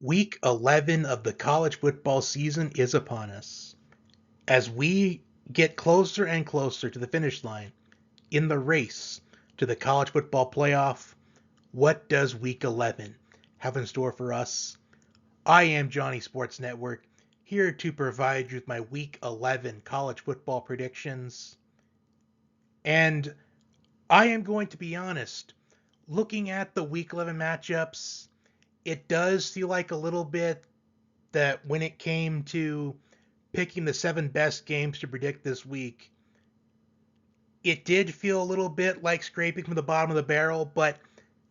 Week 11 of the college football season is upon us. As we get closer and closer to the finish line in the race to the college football playoff, what does Week 11 have in store for us? I am Johnny Sports Network, here to provide you with my Week 11 college football predictions. And I am going to be honest, looking at the Week 11 matchups, it does feel like a little bit that when it came to picking the 7 best games to predict this week, it did feel a little bit like scraping from the bottom of the barrel, but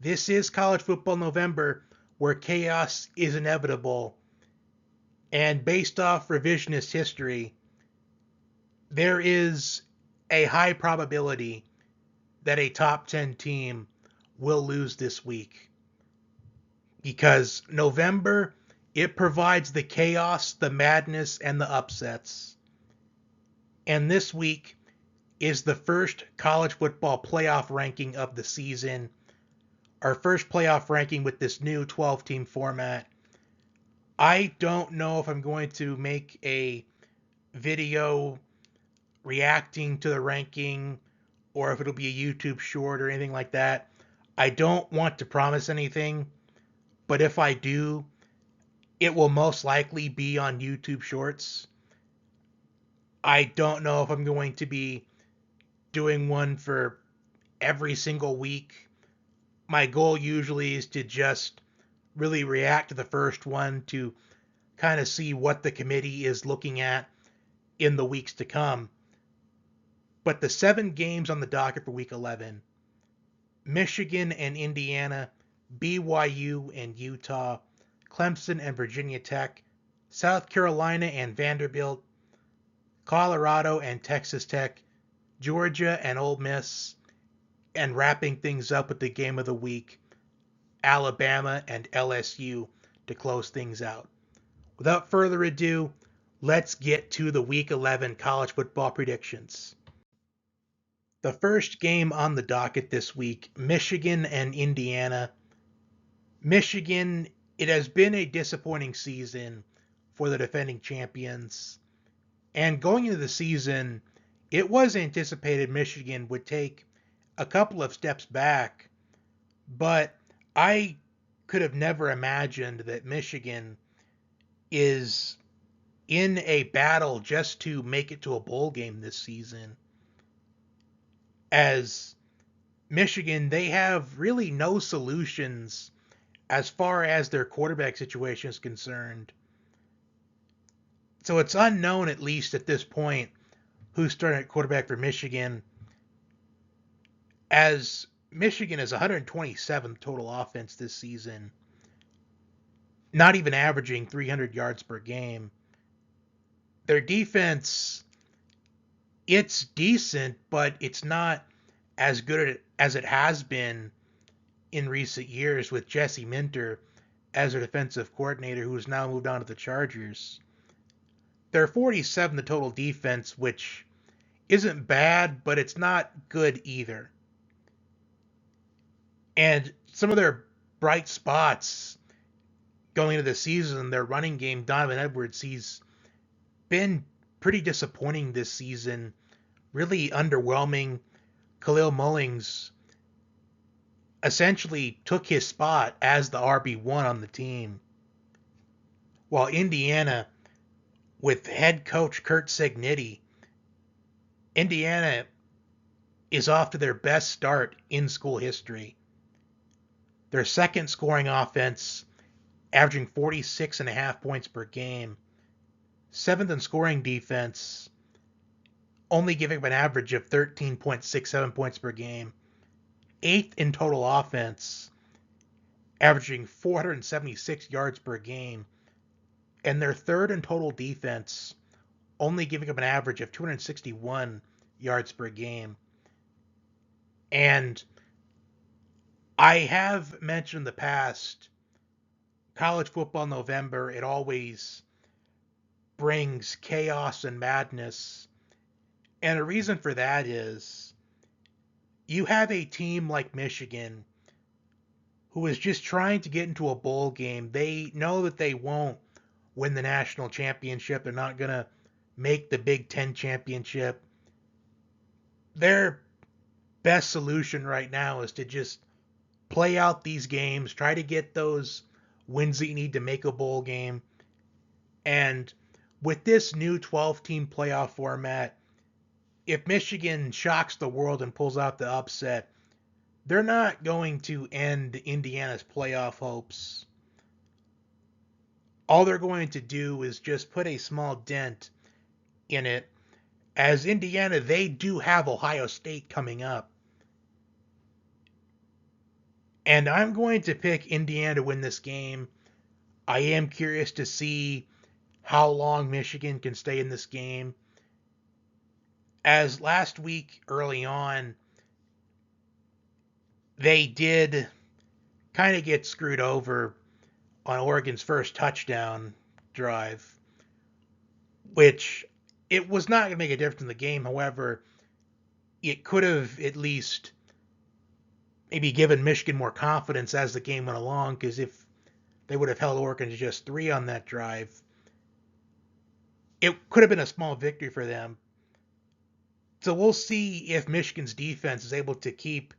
this is college football November where chaos is inevitable. And based off revisionist history, there is a high probability that a top 10 team will lose this week. Because November, it provides the chaos, the madness, and the upsets. And this week is the first college football playoff ranking of the season. Our first playoff ranking with this new 12-team format. I don't know if I'm going to make a video reacting to the ranking or if it'll be a YouTube short or anything like that. I don't want to promise anything, but if I do, it will most likely be on YouTube Shorts. I don't know if I'm going to be doing one for every single week. My goal usually is to just really react to the first one to kind of see what the committee is looking at in the weeks to come. But the 7 games on the docket for week 11, Michigan and Indiana, BYU and Utah, Clemson and Virginia Tech, South Carolina and Vanderbilt, Colorado and Texas Tech, Georgia and Ole Miss, and wrapping things up with the game of the week, Alabama and LSU to close things out. Without further ado, let's get to the Week 11 college football predictions. The first game on the docket this week, Michigan and Indiana. Michigan, it has been a disappointing season for the defending champions. And going into the season, it was anticipated Michigan would take a couple of steps back, but I could have never imagined that Michigan is in a battle just to make it to a bowl game this season. As Michigan, they have really no solutions as far as their quarterback situation is concerned. So it's unknown, at least at this point, who's starting at quarterback for Michigan, as Michigan is 127th total offense this season, not even averaging 300 yards per game. Their defense, it's decent, but it's not as good as it has been in recent years with Jesse Minter as their defensive coordinator, who has now moved on to the Chargers. They're 47 the total defense, which isn't bad, but it's not good either. And some of their bright spots going into the season, their running game, Donovan Edwards, he's been pretty disappointing this season, really underwhelming. Khalil Mullings essentially took his spot as the RB1 on the team. While Indiana, with head coach Curt Cignetti, Indiana is off to their best start in school history. Their second scoring offense, averaging 46.5 points per game. Seventh in scoring defense, only giving up an average of 13.67 points per game. Eighth in total offense, averaging 476 yards per game. And their third in total defense, only giving up an average of 261 yards per game. And I have mentioned in the past, college football November, it always brings chaos and madness. And a reason for that is you have a team like Michigan who is just trying to get into a bowl game. They know that they won't win the national championship. They're not going to make the Big Ten championship. Their best solution right now is to just play out these games, try to get those wins that you need to make a bowl game. And with this new 12-team playoff format, if Michigan shocks the world and pulls out the upset, they're not going to end Indiana's playoff hopes. All they're going to do is just put a small dent in it. As Indiana, they do have Ohio State coming up. And I'm going to pick Indiana to win this game. I am curious to see how long Michigan can stay in this game. As last week early on, they did kind of get screwed over on Oregon's first touchdown drive, which it was not going to make a difference in the game. However, it could have at least maybe given Michigan more confidence as the game went along, because if they would have held Oregon to just 3 on that drive, it could have been a small victory for them. So we'll see if Michigan's defense is able to keep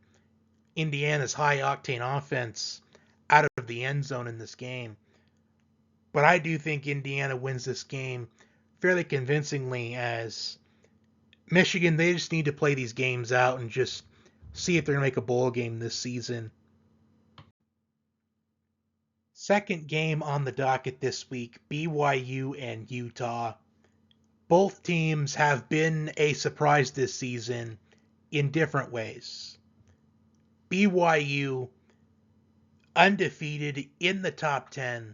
Indiana's high-octane offense out of the end zone in this game. But I do think Indiana wins this game fairly convincingly, as Michigan, they just need to play these games out and just see if they're going to make a bowl game this season. Second game on the docket this week, BYU and Utah. Both teams have been a surprise this season in different ways. BYU undefeated in the top 10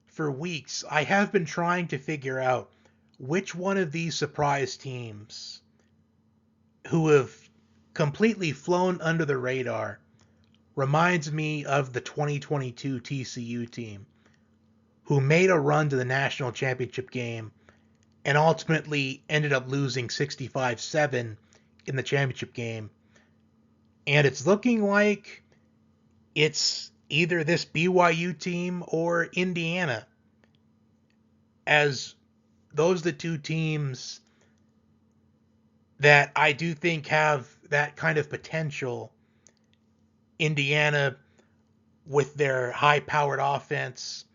for weeks. I have been trying to figure out which one of these surprise teams who have completely flown under the radar reminds me of the 2022 TCU team, who made a run to the national championship game and ultimately ended up losing 65-7 in the championship game. And it's looking like it's either this BYU team or Indiana, as those are the two teams that I do think have that kind of potential. Indiana with their high-powered offense,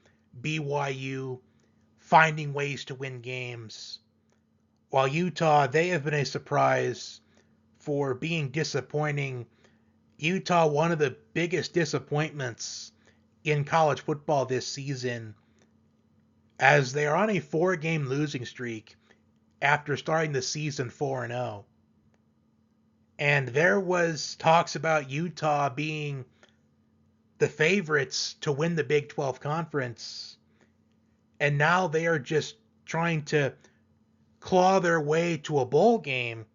BYU finding ways to win games, while Utah, they have been a surprise for being disappointing. Utah, one of the biggest disappointments in college football this season, as they are on a 4-game losing streak after starting the season 4-0. And there was talks about Utah being the favorites to win the Big 12 Conference, and now they are just trying to claw their way to a bowl game.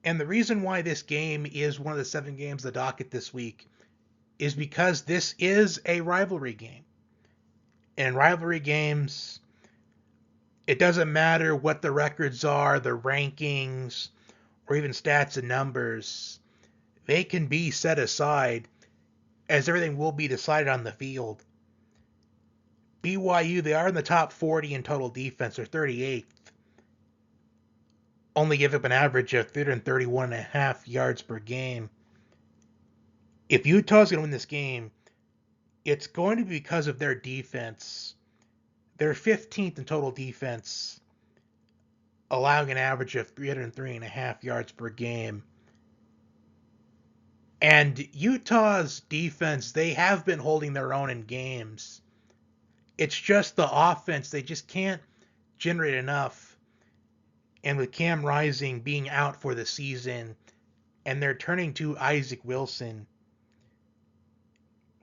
And the reason why this game is one of the 7 games of the docket this week is because this is a rivalry game. And rivalry games, it doesn't matter what the records are, the rankings, or even stats and numbers. They can be set aside, as everything will be decided on the field. BYU, they are in the top 40 in total defense. They're 38th. Only give up an average of 331.5 yards per game. If Utah's going to win this game, it's going to be because of their defense. They're 15th in total defense, allowing an average of 303.5 yards per game. And Utah's defense, they have been holding their own in games. It's just the offense, they just can't generate enough. And with Cam Rising being out for the season, and they're turning to Isaac Wilson,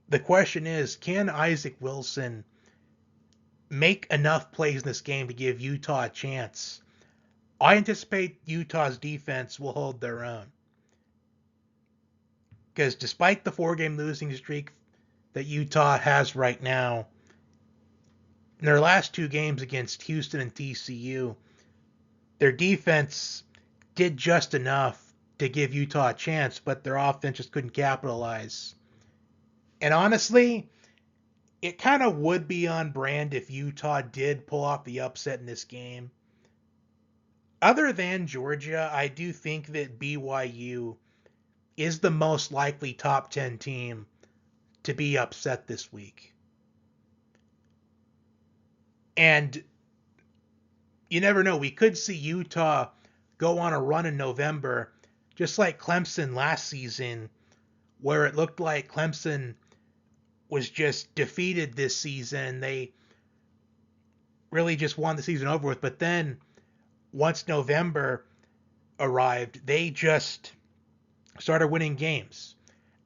the question is, can Isaac Wilson make enough plays in this game to give Utah a chance? I anticipate Utah's defense will hold their own, because despite the 4-game losing streak that Utah has right now, in their last 2 games against Houston and TCU, their defense did just enough to give Utah a chance, but their offense just couldn't capitalize. And honestly, it kind of would be on brand if Utah did pull off the upset in this game. Other than Georgia, I do think that BYU is the most likely top 10 team to be upset this week. And you never know. We could see Utah go on a run in November, just like Clemson last season, where it looked like Clemson was just defeated this season. They really just won the season over with. But then once November arrived, they just started winning games.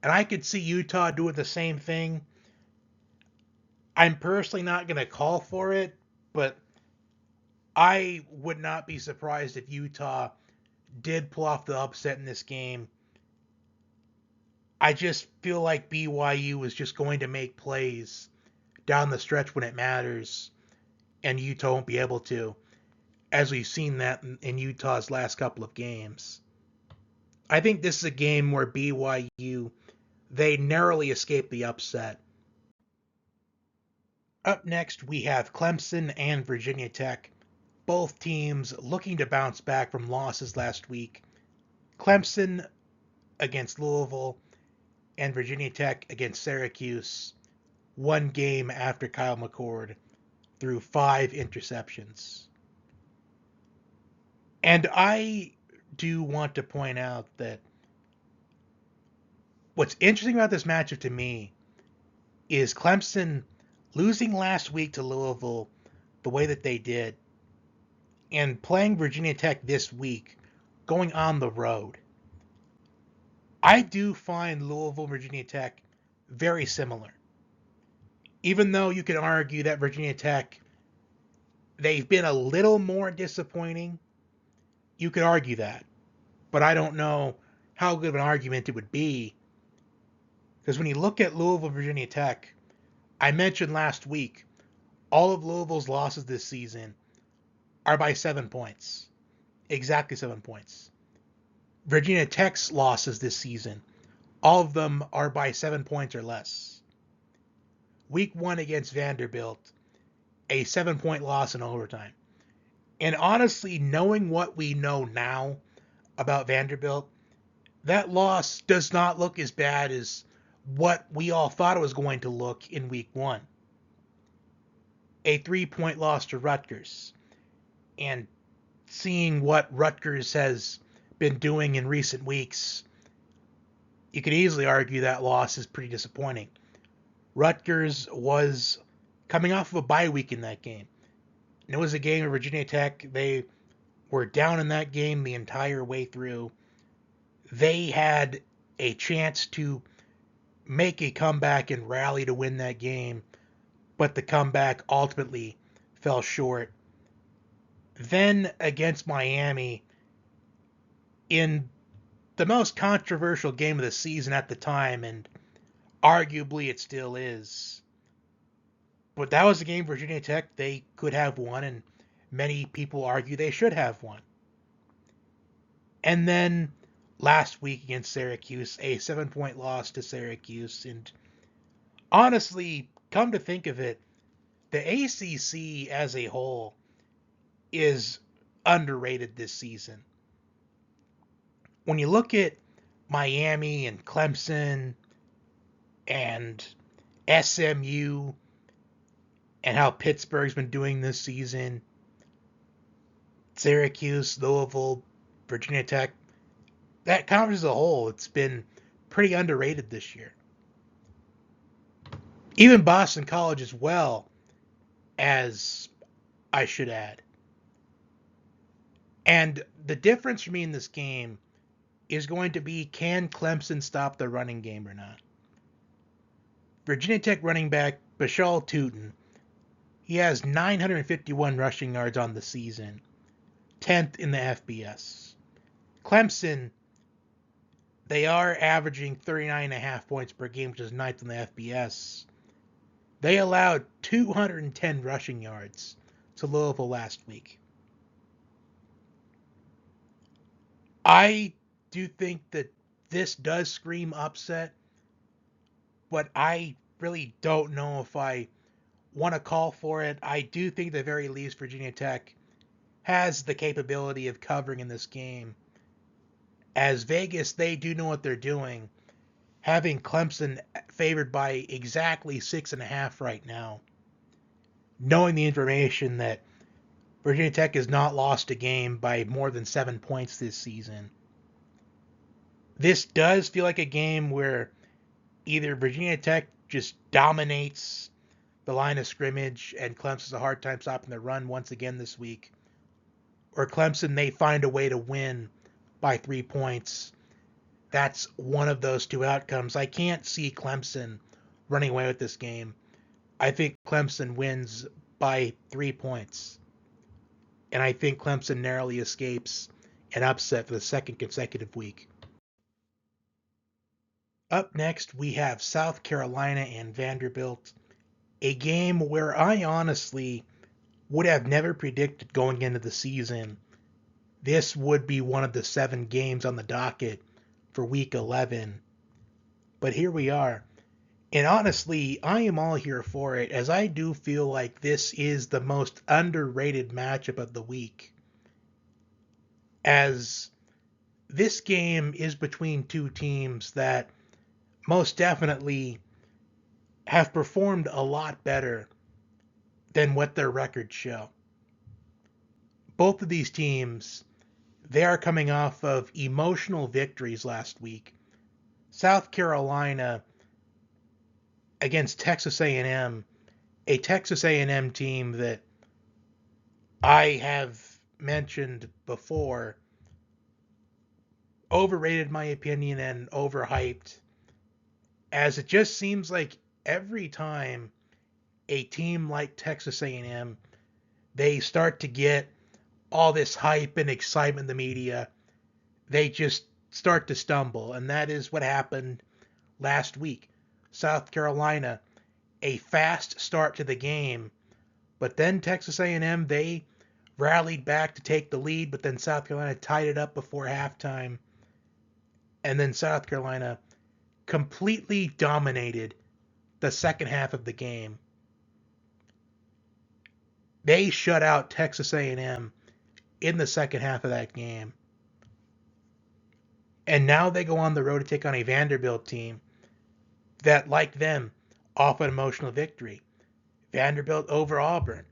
And I could see Utah doing the same thing. I'm personally not going to call for it, but I would not be surprised if Utah did pull off the upset in this game. I just feel like BYU is just going to make plays down the stretch when it matters, and Utah won't be able to, as we've seen that in Utah's last couple of games. I think this is a game where BYU, they narrowly escape the upset. Up next, we have Clemson and Virginia Tech, both teams looking to bounce back from losses last week. Clemson against Louisville and Virginia Tech against Syracuse, one game after Kyle McCord threw 5 interceptions. And I do want to point out that what's interesting about this matchup to me is Clemson losing last week to Louisville the way that they did and playing Virginia Tech this week going on the road. I do find Louisville, Virginia Tech very similar. Even though you could argue that Virginia Tech, they've been a little more disappointing, you could argue that. But I don't know how good of an argument it would be. Because when you look at Louisville, Virginia Tech, I mentioned last week, all of Louisville's losses this season are by 7 points. Exactly 7 points. Virginia Tech's losses this season, all of them are by 7 points or less. Week 1 against Vanderbilt, a 7-point loss in overtime. And honestly, knowing what we know now about Vanderbilt, that loss does not look as bad as what we all thought it was going to look in week 1. A 3-point loss to Rutgers. And seeing what Rutgers has been doing in recent weeks, you could easily argue that loss is pretty disappointing. Rutgers was coming off of a bye week in that game. And it was a game of Virginia Tech. They were down in that game the entire way through. They had a chance to make a comeback and rally to win that game, but the comeback ultimately fell short. Then against Miami, in the most controversial game of the season at the time, and arguably it still is, but that was a game Virginia Tech they could have won, and many people argue they should have won. And then last week against Syracuse, a 7-point loss to Syracuse. And honestly, come to think of it, the ACC as a whole is underrated this season. When you look at Miami and Clemson and SMU and how Pittsburgh's been doing this season, Syracuse, Louisville, Virginia Tech, that conference as a whole, it's been pretty underrated this year. Even Boston College as well, as I should add. And the difference for me in this game is going to be, can Clemson stop the running game or not? Virginia Tech running back Bashal Tutin, he has 951 rushing yards on the season, 10th in the FBS. Clemson, they are averaging 39.5 points per game, which is 9th in the FBS. They allowed 210 rushing yards to Louisville last week. I do think that this does scream upset, but I really don't know if I want to call for it. I do think at the very least Virginia Tech has the capability of covering in this game. As Vegas, they do know what they're doing. Having Clemson favored by exactly 6.5 right now, knowing the information that Virginia Tech has not lost a game by more than 7 points this season. This does feel like a game where either Virginia Tech just dominates the line of scrimmage and Clemson has a hard time stopping the run once again this week, or Clemson, they find a way to win by 3 points. That's one of those two outcomes. I can't see Clemson running away with this game. I think Clemson wins by 3 points. And I think Clemson narrowly escapes an upset for the second consecutive week. Up next, we have South Carolina and Vanderbilt, a game where I honestly would have never predicted going into the season this would be one of the 7 games on the docket for Week 11. But here we are. And honestly, I am all here for it, as I do feel like this is the most underrated matchup of the week. As this game is between two teams that most definitely have performed a lot better than what their records show. Both of these teams, they are coming off of emotional victories last week. South Carolina against Texas A&M, a Texas A&M team that I have mentioned before, overrated my opinion and overhyped, as it just seems like every time a team like Texas A&M, they start to get all this hype and excitement in the media, they just start to stumble, and that is what happened last week. South Carolina, a fast start to the game, but then Texas A&M, they rallied back to take the lead, but then South Carolina tied it up before halftime, and then South Carolina completely dominated the second half of the game. They shut out Texas A&M in the second half of that game. And now they go on the road to take on a Vanderbilt team that, like them, off an emotional victory. Vanderbilt over Auburn,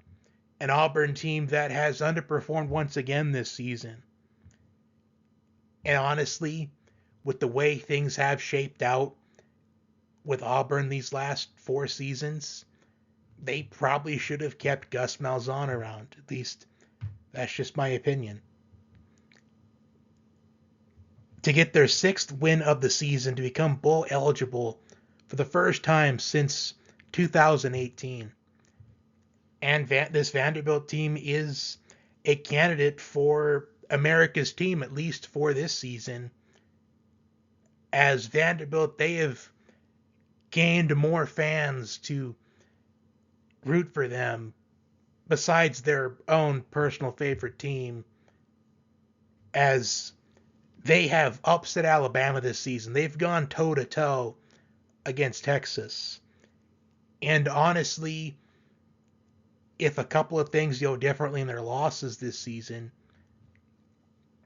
an Auburn team that has underperformed once again this season. And honestly, with the way things have shaped out with Auburn these last 4 seasons, they probably should have kept Gus Malzahn around. At least, that's just my opinion. To get their 6th win of the season, to become bowl eligible for the first time since 2018. And this Vanderbilt team is a candidate for America's team, at least for this season. As Vanderbilt, they have gained more fans to root for them besides their own personal favorite team, as they have upset Alabama this season. They've gone toe-to-toe against Texas. And honestly, if a couple of things go differently in their losses this season,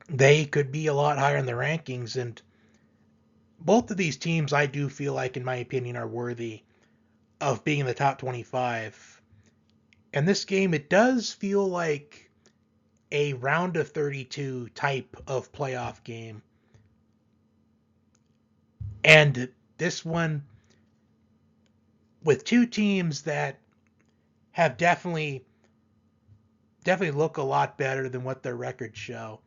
they could be a lot higher in the rankings. And both of these teams, I do feel like, in my opinion, are worthy of being in the top 25. And this game, it does feel like a round of 32 type of playoff game. And this one, with two teams that have definitely look a lot better than what their records show.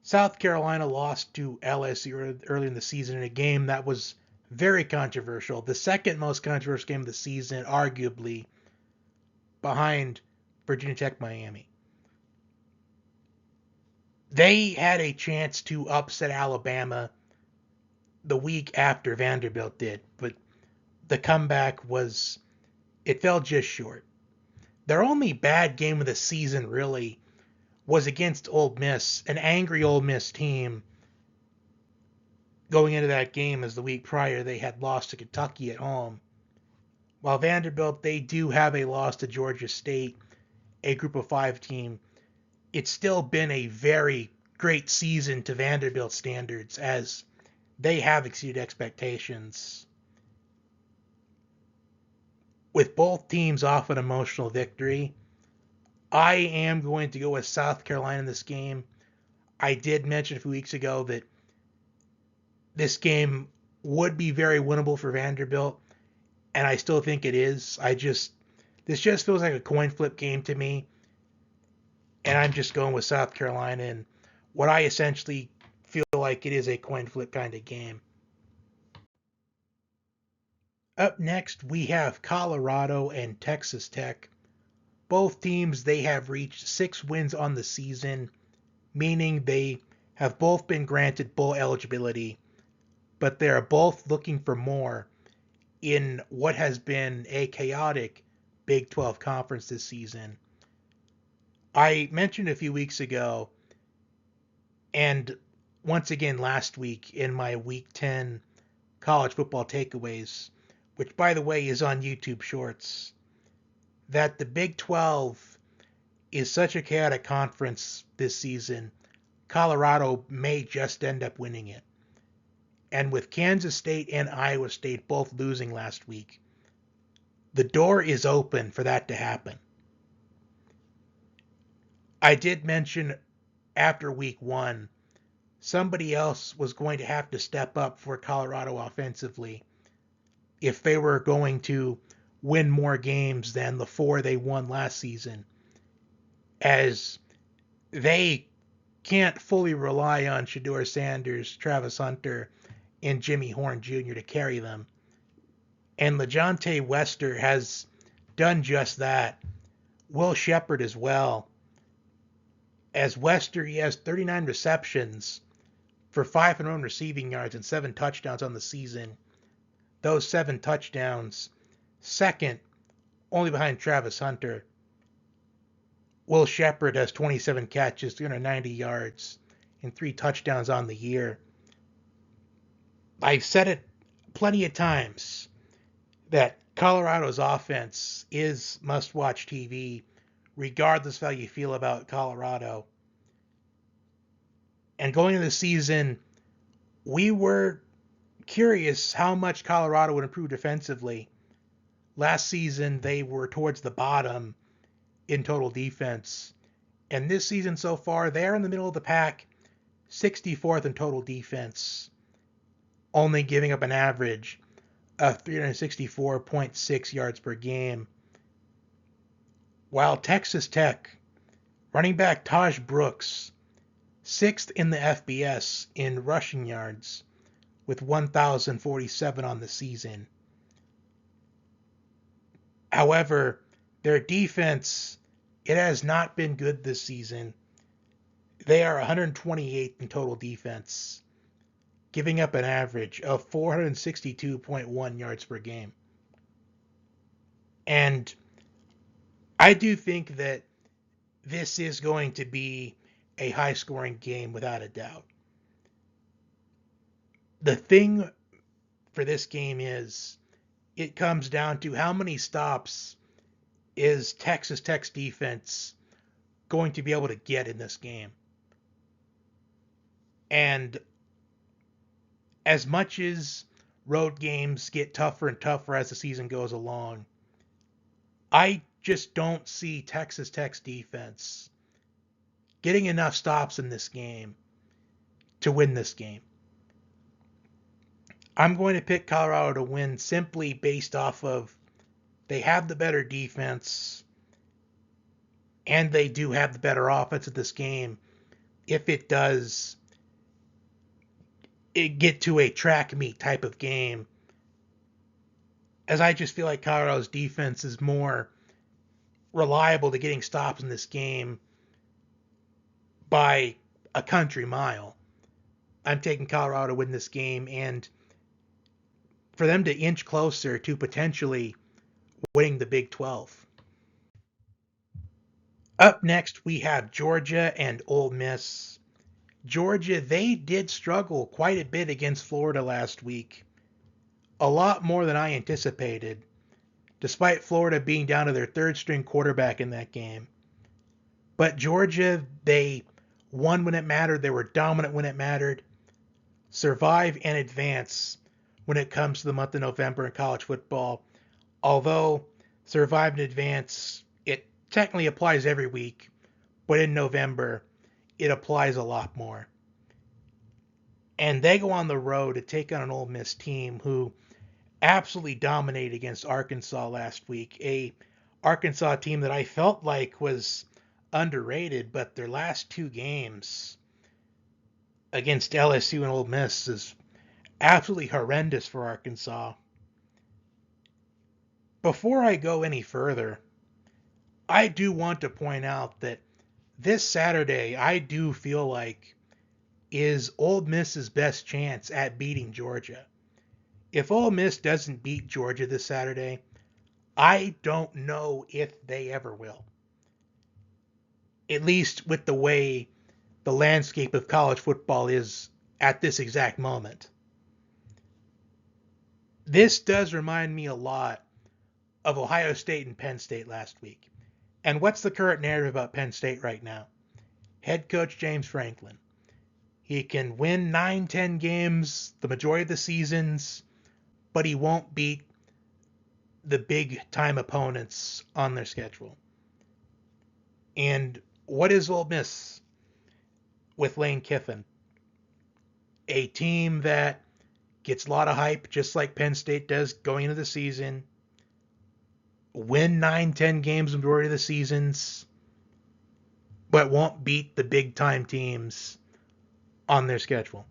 South Carolina lost to LSU early in the season in a game that was very controversial. The second most controversial game of the season, arguably, behind Virginia Tech Miami. They had a chance to upset Alabama the week after Vanderbilt did, but the comeback it fell just short. Their only bad game of the season, really, was against Ole Miss, an angry Ole Miss team going into that game, as the week prior they had lost to Kentucky at home. While Vanderbilt, they do have a loss to Georgia State, a Group of Five team. It's still been a very great season to Vanderbilt standards, as they have exceeded expectations. With both teams off an emotional victory, I am going to go with South Carolina in this game. I did mention a few weeks ago that this game would be very winnable for Vanderbilt, and I still think it is. This just feels like a coin flip game to me, and I'm just going with South Carolina and what I essentially feel like it is a coin flip kind of game. Up next, we have Colorado and Texas Tech. Both teams, they have reached 6 wins on the season, meaning they have both been granted bowl eligibility, but they are both looking for more in what has been a chaotic Big 12 conference this season. I mentioned a few weeks ago, and once again last week in my Week 10 college football takeaways, which by the way is on YouTube Shorts, that the Big 12 is such a chaotic conference this season, Colorado may just end up winning it. And with Kansas State and Iowa State both losing last week, the door is open for that to happen. I did mention after week 1, somebody else was going to have to step up for Colorado offensively if they were going to win more games than the 4 they won last season, as they can't fully rely on Shedeur Sanders, Travis Hunter, and Jimmy Horn Jr. to carry them. And LeJontay Wester has done just that. Will Sheppard as well. As Wester, he has 39 receptions for 501 receiving yards and 7 touchdowns on the season. Those 7 touchdowns, second only behind Travis Hunter. Will Sheppard has 27 catches, 390 yards, and 3 touchdowns on the year. I've said it plenty of times that Colorado's offense is must-watch TV, regardless of how you feel about Colorado. And going into the season, we were curious how much Colorado would improve defensively. Last season, they were towards the bottom in total defense. And this season so far, they're in the middle of the pack, 64th in total defense, only giving up an average of 364.6 yards per game. While Texas Tech, running back Taj Brooks, 6th in the FBS in rushing yards with 1,047 on the season. However, their defense, it has not been good this season. They are 128th in total defense, giving up an average of 462.1 yards per game. And I do think that this is going to be a high-scoring game without a doubt. The thing for this game is it comes down to how many stops is Texas Tech's defense going to be able to get in this game. And as much as road games get tougher and tougher as the season goes along, I just don't see Texas Tech's defense getting enough stops in this game to win this game. I'm going to pick Colorado to win simply based off of they have the better defense and they do have the better offense at this game if it does get to a track meet type of game, as I just feel like Colorado's defense is more reliable to getting stops in this game by a country mile. I'm taking Colorado to win this game and for them to inch closer to potentially winning the Big 12. Up next, we have Georgia and Ole Miss. Georgia, they did struggle quite a bit against Florida last week. A lot more than I anticipated, despite Florida being down to their third string quarterback in that game. But Georgia, they won when it mattered. They were dominant when it mattered. Survive and advance when it comes to the month of November in college football. Although survive and advance, it technically applies every week, but in November, it applies a lot more. And they go on the road to take on an Ole Miss team who absolutely dominated against Arkansas last week. A Arkansas team that I felt like was underrated, but their last two games against LSU and Ole Miss is absolutely horrendous for Arkansas. Before I go any further, I do want to point out that this Saturday, I do feel like is Ole Miss's best chance at beating Georgia. If Ole Miss doesn't beat Georgia this Saturday, I don't know if they ever will. At least with the way the landscape of college football is at this exact moment. This does remind me a lot of Ohio State and Penn State last week. And what's the current narrative about Penn State right now? Head coach James Franklin. He can win 9-10 games the majority of the seasons, but he won't beat the big time opponents on their schedule. And what is Ole Miss with Lane Kiffin? A team that gets a lot of hype, just like Penn State does going into the season. Win 9-10 games the majority of the seasons, but won't beat the big time teams on their schedule.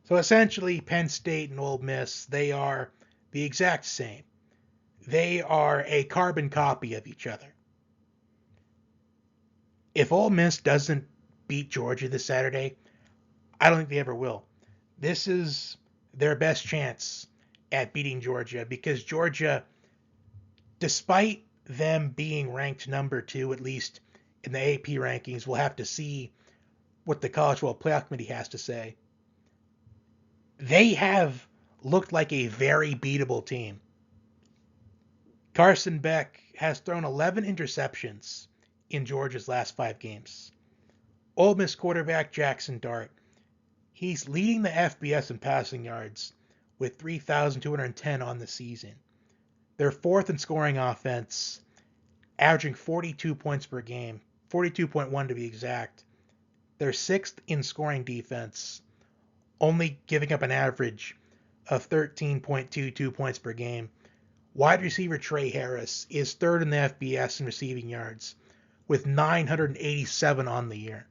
So essentially, Penn State and Ole Miss, they are the exact same. They are a carbon copy of each other. If Ole Miss doesn't beat Georgia this Saturday, I don't think they ever will. This is their best chance at beating Georgia because Georgia, despite them being ranked number 2, at least in the AP rankings, we'll have to see what the College Football Playoff Committee has to say. They have looked like a very beatable team. Carson Beck has thrown 11 interceptions in Georgia's last 5 games. Ole Miss quarterback Jackson Dart, he's leading the FBS in passing yards with 3,210 on the season. They're 4th in scoring offense, averaging 42 points per game, 42.1 to be exact. They're 6th in scoring defense, only giving up an average of 13.22 points per game. Wide receiver Trey Harris is 3rd in the FBS in receiving yards with 987 on the year.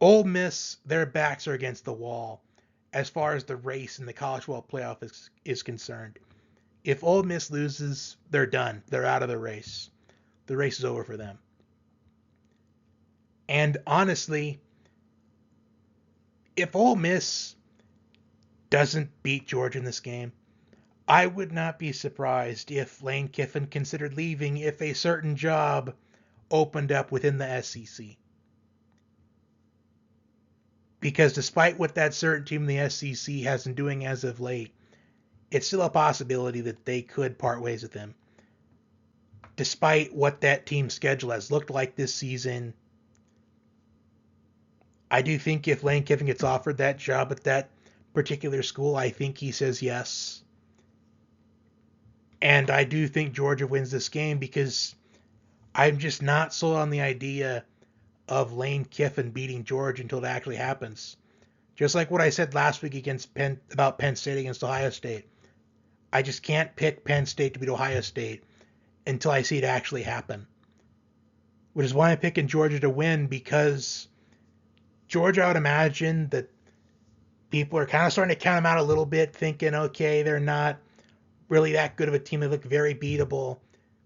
Ole Miss, their backs are against the wall as far as the race in the College Football Playoff is concerned. If Ole Miss loses, they're done. They're out of the race. The race is over for them. And honestly, if Ole Miss doesn't beat Georgia in this game, I would not be surprised if Lane Kiffin considered leaving if a certain job opened up within the SEC. Because despite what that certain team in the SEC has been doing as of late, it's still a possibility that they could part ways with him. Despite what that team's schedule has looked like this season, I do think if Lane Kiffin gets offered that job at that particular school, I think he says yes. And I do think Georgia wins this game because I'm just not sold on the idea of Lane Kiffin beating Georgia until it actually happens. Just like what I said last week about Penn State against Ohio State. I just can't pick Penn State to beat Ohio State until I see it actually happen. Which is why I'm picking Georgia to win, because Georgia, I would imagine that people are kind of starting to count them out a little bit, thinking, okay, they're not really that good of a team. They look very beatable.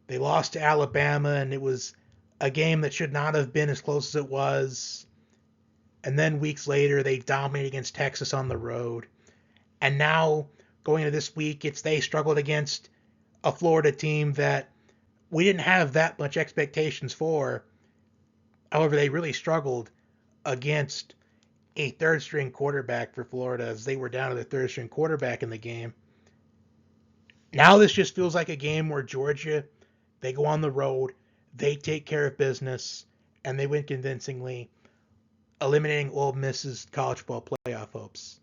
They lost to Alabama, and it was a game that should not have been as close as it was. And then weeks later, they dominated against Texas on the road. And now, going into this week, they struggled against a Florida team that we didn't have that much expectations for. However, they really struggled against a third-string quarterback for Florida, as they were down to the third-string quarterback in the game. Now this just feels like a game where Georgia, they go on the road, they take care of business, and they win convincingly, eliminating Ole Miss's college football playoff hopes.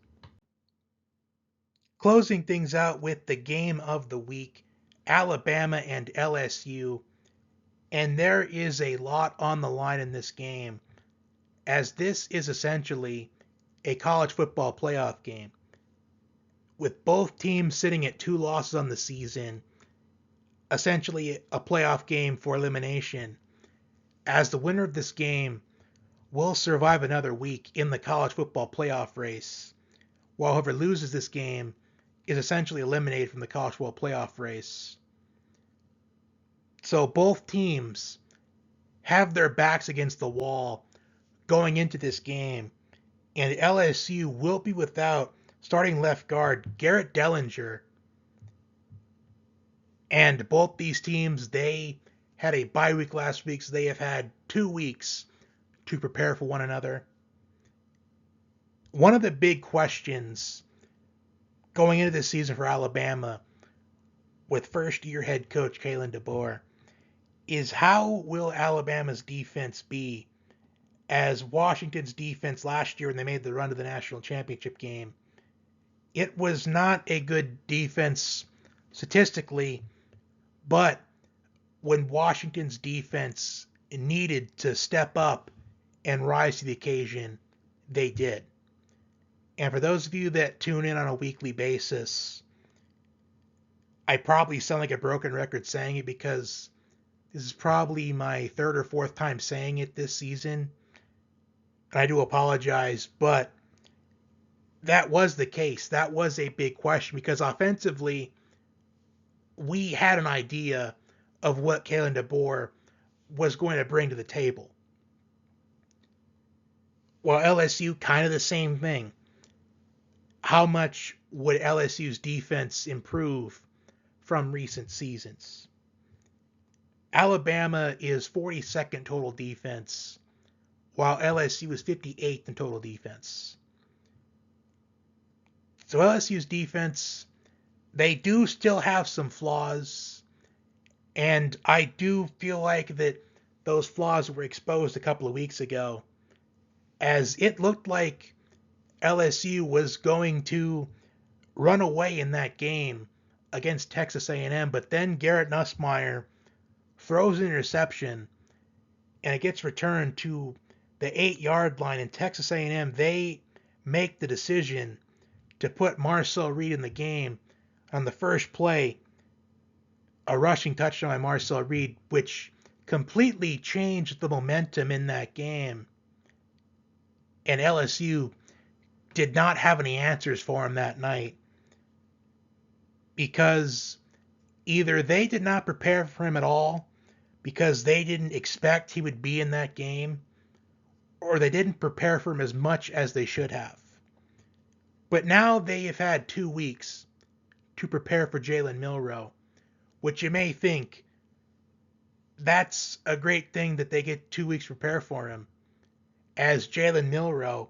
Closing things out with the game of the week, Alabama and LSU. And there is a lot on the line in this game, as this is essentially a college football playoff game, with both teams sitting at 2 losses on the season, essentially a playoff game for elimination, as the winner of this game will survive another week in the college football playoff race, while whoever loses this game is essentially eliminated from the college football playoff race. So both teams have their backs against the wall going into this game, and LSU will be without starting left guard Garrett Dellinger. And both these teams, they had a bye week last week, so they have had 2 weeks to prepare for one another. One of the big questions going into this season for Alabama with first-year head coach Kalen DeBoer is how will Alabama's defense be, as Washington's defense last year when they made the run to the national championship game, it was not a good defense statistically, but when Washington's defense needed to step up and rise to the occasion, they did. And for those of you that tune in on a weekly basis, I probably sound like a broken record saying it because this is probably my 3rd or 4th time saying it this season. And I do apologize, but that was the case. That was a big question because offensively, we had an idea of what Kalen DeBoer was going to bring to the table. While LSU, kind of the same thing. How much would LSU's defense improve from recent seasons? Alabama is 42nd total defense, while LSU is 58th in total defense. So LSU's defense, they do still have some flaws, and I do feel like that those flaws were exposed a couple of weeks ago, as it looked like LSU was going to run away in that game against Texas A&M, but then Garrett Nussmeier throws an interception, and it gets returned to the 8-yard line. In Texas A&M, they make the decision to put Marcel Reed in the game on the first play, a rushing touchdown by Marcel Reed, which completely changed the momentum in that game. And LSU did not have any answers for him that night, because either they did not prepare for him at all because they didn't expect he would be in that game, or they didn't prepare for him as much as they should have. But now they have had 2 weeks to prepare for Jalen Milroe, which you may think that's a great thing that they get 2 weeks to prepare for him, as Jalen Milroe,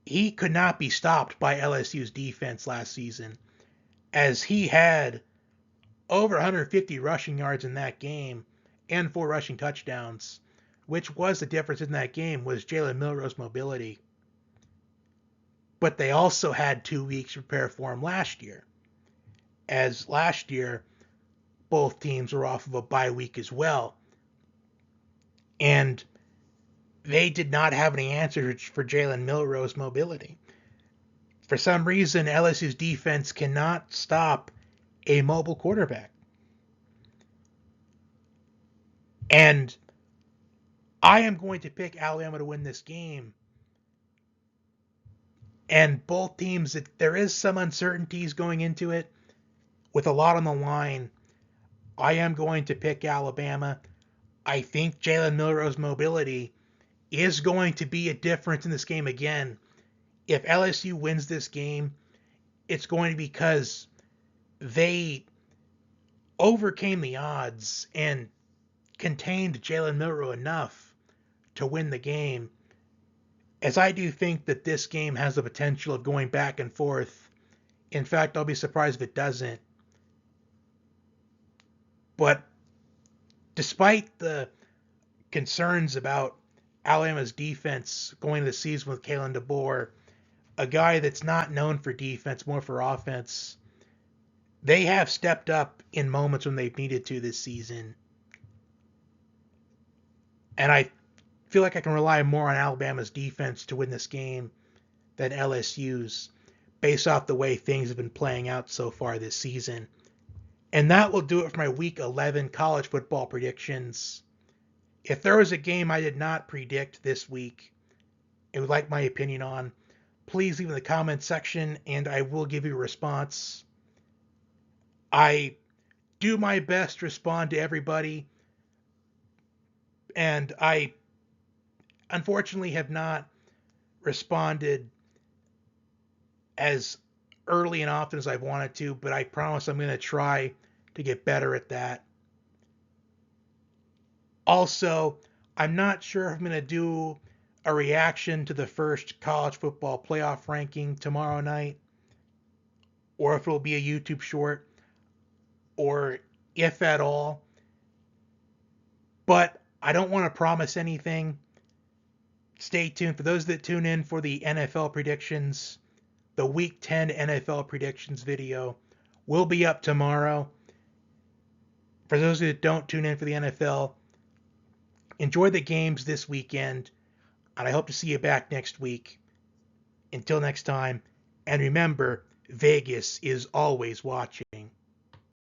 he could not be stopped by LSU's defense last season, as he had over 150 rushing yards in that game and 4 rushing touchdowns, which was the difference in that game, was Jalen Milroe's mobility. But they also had 2 weeks to prepare for him last year, as last year both teams were off of a bye week as well. And they did not have any answers for Jalen Milroe's mobility. For some reason, LSU's defense cannot stop a mobile quarterback. And I am going to pick Alabama to win this game. And both teams, there is some uncertainties going into it, with a lot on the line. I am going to pick Alabama. I think Jalen Milroe's mobility is going to be a difference in this game again. If LSU wins this game, it's going to be because they overcame the odds and contained Jalen Milroe enough to win the game. as I do think that this game has the potential of going back and forth. In fact, I'll be surprised if it doesn't. But despite the concerns about Alabama's defense going into the season with Kalen DeBoer, a guy that's not known for defense, more for offense, they have stepped up in moments when they've needed to this season. And I feel like I can rely more on Alabama's defense to win this game than LSU's, based off the way things have been playing out so far this season. And that will do it for my Week 11 college football predictions. If there was a game I did not predict this week and would like my opinion on, please leave in the comments section and I will give you a response. I do my best to respond to everybody, and I unfortunately have not responded as early and often as I wanted to, but I promise I'm going to try to get better at that. Also, I'm not sure if I'm going to do a reaction to the first college football playoff ranking tomorrow night, or if it'll be a YouTube short, or if at all. But I don't want to promise anything. Stay tuned. For those that tune in for the NFL predictions, the Week 10 NFL predictions video will be up tomorrow. For those that don't tune in for the NFL, enjoy the games this weekend, and I hope to see you back next week. Until next time, and remember, Vegas is always watching.